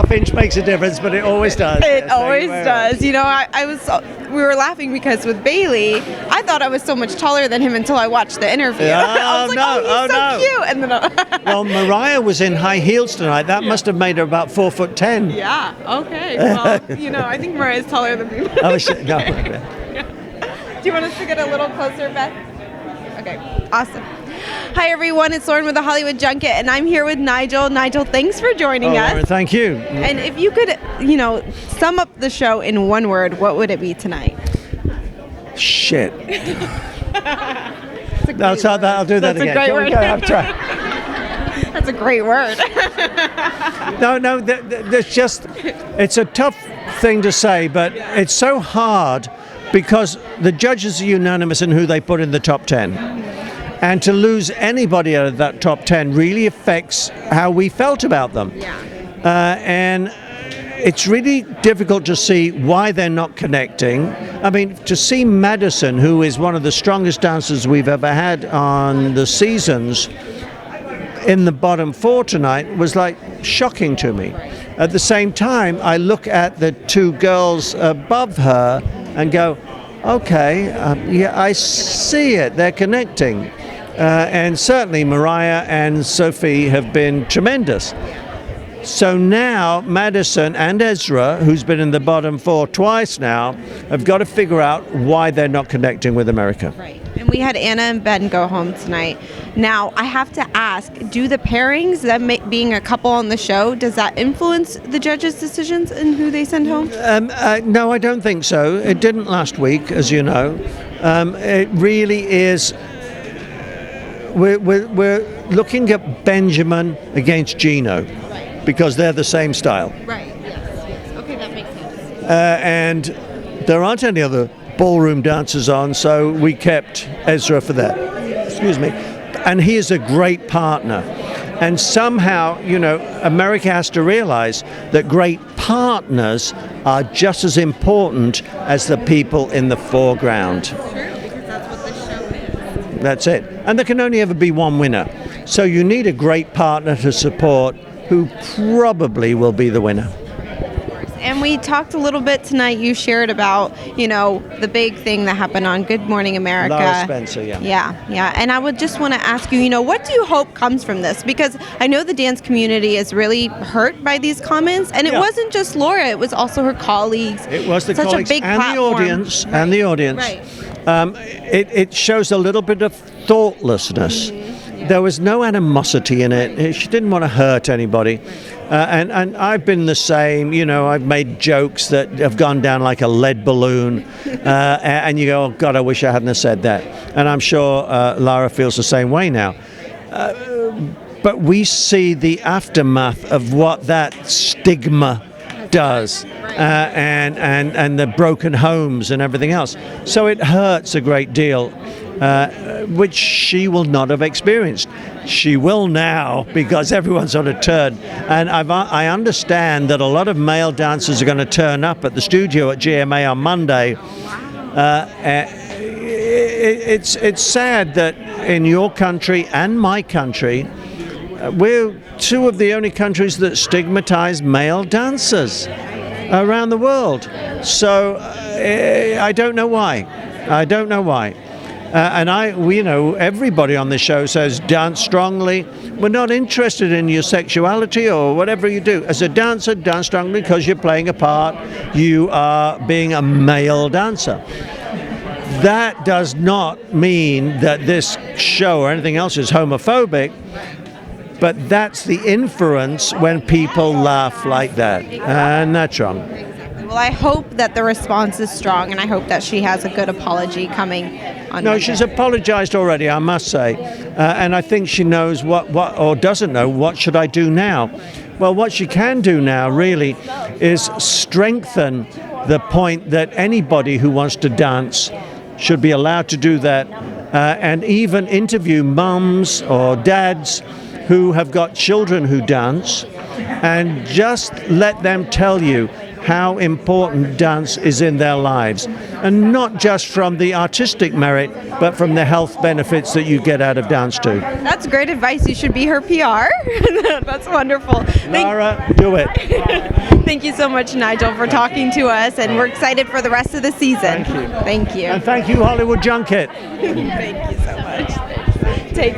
half inch makes a difference, but it always does. It always does. You know, we were laughing because with Bailey, I thought I was so much taller than him until I watched the interview. I was like, he's so cute. And then well, Mariah was in high heels tonight. That must have made her about 4'10". Yeah. Okay. Well, you know, I think Mariah's taller than me. Oh shit! No. Do you want us to get a little closer, Beth? Okay. Awesome. Hi, everyone. It's Lauren with the Hollywood Junket, and I'm here with Nigel. Nigel, thanks for joining us. Lauren, thank you. And if you could, sum up the show in one word, what would it be tonight? Shit. I'll do that again. That's a great word. I'll try. That's a great word. No, there's just, it's a tough thing to say, but it's so hard because the judges are unanimous in who they put in the top 10. And to lose anybody out of that top 10 really affects how we felt about them. Yeah. And it's really difficult to see why they're not connecting. I mean, to see Madison, who is one of the strongest dancers we've ever had on the seasons, in the bottom 4 tonight was like shocking to me. At the same time, I look at the 2 girls above her and go, okay, yeah, I see it, they're connecting. And certainly Mariah and Sophie have been tremendous. So now Madison and Ezra, who's been in the bottom 4 twice now, have got to figure out why they're not connecting with America. Right. And we had Anna and Ben go home tonight. Now, I have to ask, do the pairings, them being a couple on the show, does that influence the judges' decisions in who they send home? No, I don't think so. It didn't last week, as you know. It really is. We're looking at Benjamin against Gino, right, because they're the same style. Right. Yes. Okay, that makes sense. And there aren't any other ballroom dancers on, so we kept Ezra for that. Excuse me. And he is a great partner. And somehow, America has to realize that great partners are just as important as the people in the foreground. True, because that's what this show is. That's it. And there can only ever be one winner. So you need a great partner to support who probably will be the winner. And we talked a little bit tonight, you shared about, the big thing that happened on Good Morning America. Lara Spencer, yeah. Yeah. And I would just want to ask you, what do you hope comes from this? Because I know the dance community is really hurt by these comments. And it wasn't just Laura, it was also her colleagues. It was the Such colleagues a big and platform. the audience. Right. And the audience. Right. It shows a little bit of thoughtlessness. Mm-hmm. Yeah. There was no animosity in it. She didn't want to hurt anybody. And I've been the same, I've made jokes that have gone down like a lead balloon, and you go, oh God, I wish I hadn't have said that. And I'm sure Lara feels the same way now. But we see the aftermath of what that stigma does, and the broken homes and everything else. So it hurts a great deal. Which she will not have experienced. She will now, because everyone's on a turn. And I understand that a lot of male dancers are going to turn up at the studio at GMA on Monday. It's sad that in your country and my country, we're 2 of the only countries that stigmatize male dancers around the world. So I don't know why. And everybody on the show says dance strongly. We're not interested in your sexuality or whatever you do. As a dancer, dance strongly because you're playing a part. You are being a male dancer. That does not mean that this show or anything else is homophobic, but that's the inference when people laugh like that. And that's wrong. Well, I hope that the response is strong, and I hope that she has a good apology coming on Monday. She's apologized already, I must say. And I think she knows what or doesn't know, what should I do now? Well, what she can do now, really, is strengthen the point that anybody who wants to dance should be allowed to do that, and even interview mums or dads who have got children who dance, and just let them tell you how important dance is in their lives, and not just from the artistic merit, but from the health benefits that you get out of dance too. That's great advice. You should be her PR. That's wonderful. Lara, do it. you so much, Nigel, for talking to us, and we're excited for the rest of the season. Thank you. Thank you. And thank you, Hollywood Junket. Thank you so much. Take care.